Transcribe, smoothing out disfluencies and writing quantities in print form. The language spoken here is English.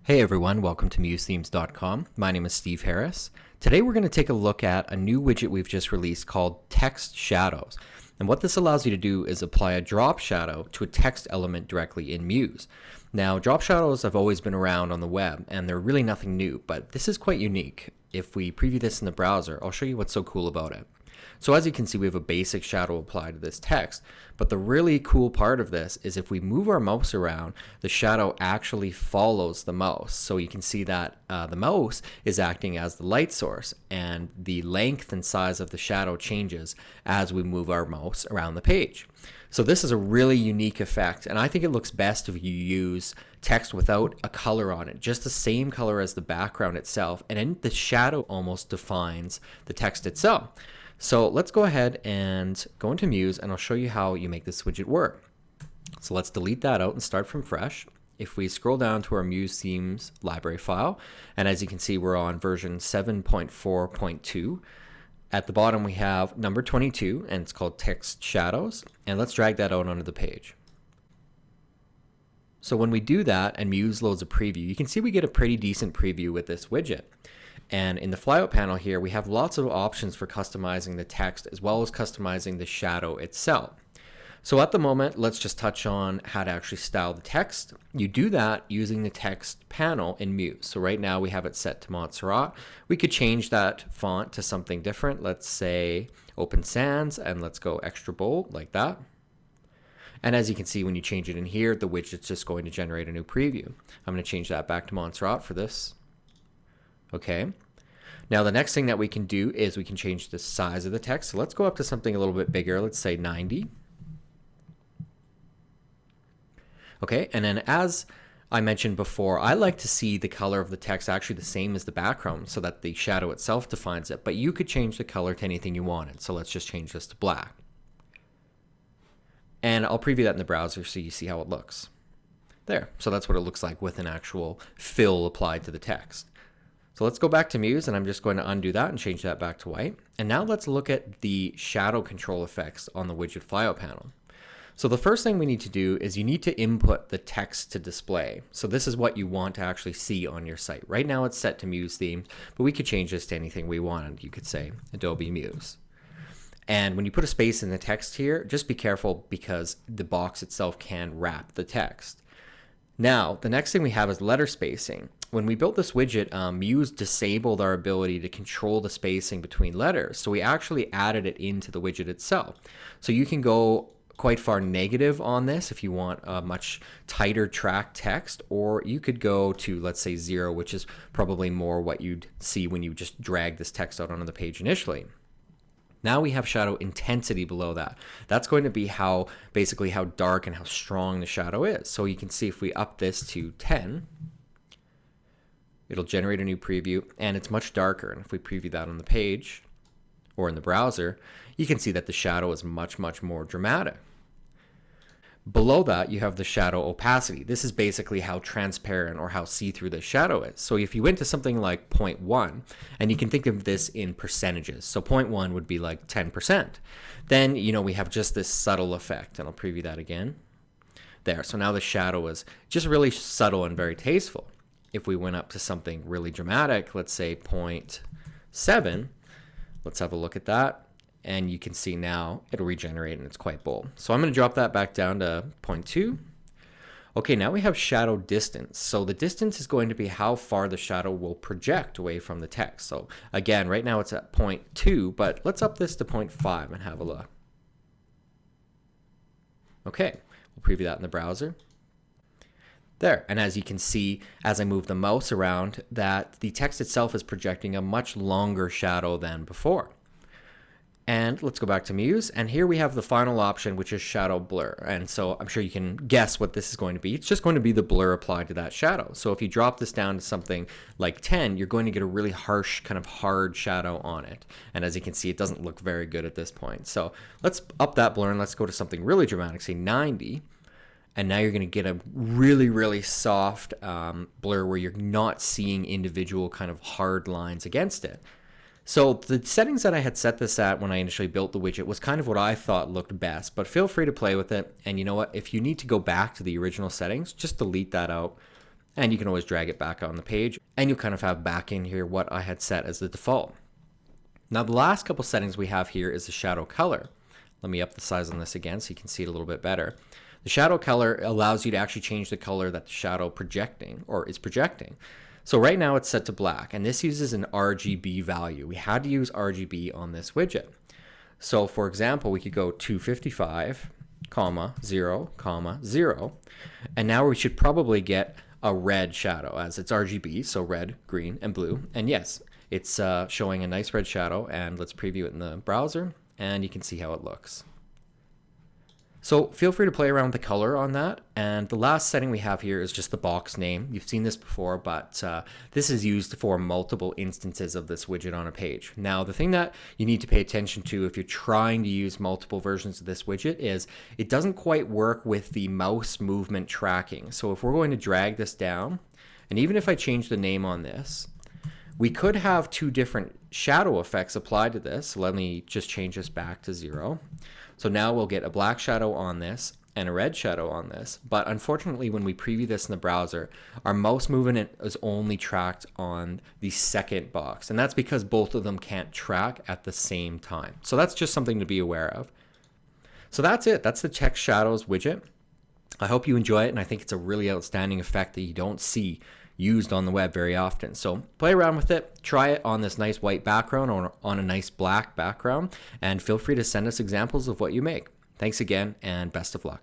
Hey everyone, welcome to MuseThemes.com. My name is Steve Harris. Today we're going to take a look at a new widget we've just released called Text Shadows. And what this allows you to do is apply a drop shadow to a text element directly in Muse. Now, drop shadows have always been around on the web and they're really nothing new, but this is quite unique. If we preview this in the browser, I'll show you what's so cool about it. So as you can see, we have a basic shadow applied to this text, but the really cool part of this is if we move our mouse around, the shadow actually follows the mouse. So you can see that the mouse is acting as the light source, and the length and size of the shadow changes as we move our mouse around the page. So this is a really unique effect, and I think it looks best if you use text without a color on it, just the same color as the background itself, and then the shadow almost defines the text itself. So let's go ahead and go into Muse, and I'll show you how you make this widget work. So let's delete that out and start from fresh. If we scroll down to our Muse Themes library file, and as you can see, we're on version 7.4.2. At the bottom, we have number 22, and it's called Text Shadows. And let's drag that out onto the page. So when we do that and Muse loads a preview, you can see we get a pretty decent preview with this widget. And in the flyout panel here, we have lots of options for customizing the text as well as customizing the shadow itself. So at the moment, let's just touch on how to actually style the text. You do that using the text panel in Muse. So right now we have it set to Montserrat. We could change that font to something different. Let's say Open Sans, and let's go extra bold like that. And as you can see, when you change it in here, the widget's just going to generate a new preview. I'm going to change that back to Montserrat for this. Okay. Now the next thing that we can do is we can change the size of the text. So let's go up to something a little bit bigger. Let's say 90. Okay, and then as I mentioned before, I like to see the color of the text actually the same as the background so that the shadow itself defines it, but you could change the color to anything you wanted. So let's just change this to black. And I'll preview that in the browser so you see how it looks. There, so that's what it looks like with an actual fill applied to the text. So let's go back to Muse, and I'm just going to undo that and change that back to white. And now let's look at the shadow control effects on the widget flyout panel. So the first thing we need to do is you need to input the text to display. So this is what you want to actually see on your site. Right now it's set to Muse themes, but we could change this to anything we wanted. You could say Adobe Muse. And when you put a space in the text here, just be careful because the box itself can wrap the text. Now, the next thing we have is letter spacing. When we built this widget, Muse disabled our ability to control the spacing between letters. So we actually added it into the widget itself. So you can go quite far negative on this if you want a much tighter track text, or you could go to, let's say, 0, which is probably more what you'd see when you just drag this text out onto the page initially. Now we have shadow intensity below that. That's going to be basically how dark and how strong the shadow is. So you can see if we up this to 10, it'll generate a new preview, and it's much darker. And if we preview that on the page or in the browser, you can see that the shadow is much, much more dramatic. Below that, you have the shadow opacity. This is basically how transparent or how see-through the shadow is. So if you went to something like 0.1, and you can think of this in percentages. So 0.1 would be like 10%. Then, we have just this subtle effect, and I'll preview that again. There, so now the shadow is just really subtle and very tasteful. If we went up to something really dramatic, let's say 0.7, let's have a look at that. And you can see now it'll regenerate and it's quite bold. So I'm going to drop that back down to 0.2. Okay, now we have shadow distance. So the distance is going to be how far the shadow will project away from the text. So again, right now it's at 0.2, but let's up this to 0.5 and have a look. Okay, we'll preview that in the browser. There, and as you can see, as I move the mouse around, that the text itself is projecting a much longer shadow than before. And let's go back to Muse, and here we have the final option, which is shadow blur. And so I'm sure you can guess what this is going to be. It's just going to be the blur applied to that shadow. So if you drop this down to something like 10, you're going to get a really harsh, kind of hard shadow on it. And as you can see, it doesn't look very good at this point. So let's up that blur and let's go to something really dramatic, say 90. And now you're going to get a really, really soft blur where you're not seeing individual kind of hard lines against it. So the settings that I had set this at when I initially built the widget was kind of what I thought looked best, but feel free to play with it. And you know what? If you need to go back to the original settings, just delete that out And you can always drag it back on the page, and you'll kind of have back in here what I had set as the default. Now the last couple settings we have here is the shadow color. Let me up the size on this again so you can see it a little bit better. The shadow color allows you to actually change the color that the shadow is projecting. So right now it's set to black, and this uses an RGB value. We had to use RGB on this widget. So for example, we could go 255, 0, 0, and now we should probably get a red shadow as it's RGB, so red, green, and blue. And yes, it's showing a nice red shadow, and let's preview it in the browser, and you can see how it looks. So feel free to play around with the color on that. And the last setting we have here is just the box name. You've seen this before, but this is used for multiple instances of this widget on a page. Now, the thing that you need to pay attention to if you're trying to use multiple versions of this widget is it doesn't quite work with the mouse movement tracking. So if we're going to drag this down, and even if I change the name on this, we could have two different shadow effects applied to this. So let me just change this back to 0. So now we'll get a black shadow on this and a red shadow on this. But unfortunately, when we preview this in the browser, our mouse movement is only tracked on the second box. And that's because both of them can't track at the same time. So that's just something to be aware of. So that's it. That's the text shadows widget. I hope you enjoy it, and I think it's a really outstanding effect that you don't see used on the web very often. So play around with it, try it on this nice white background or on a nice black background, and feel free to send us examples of what you make. Thanks again, and best of luck.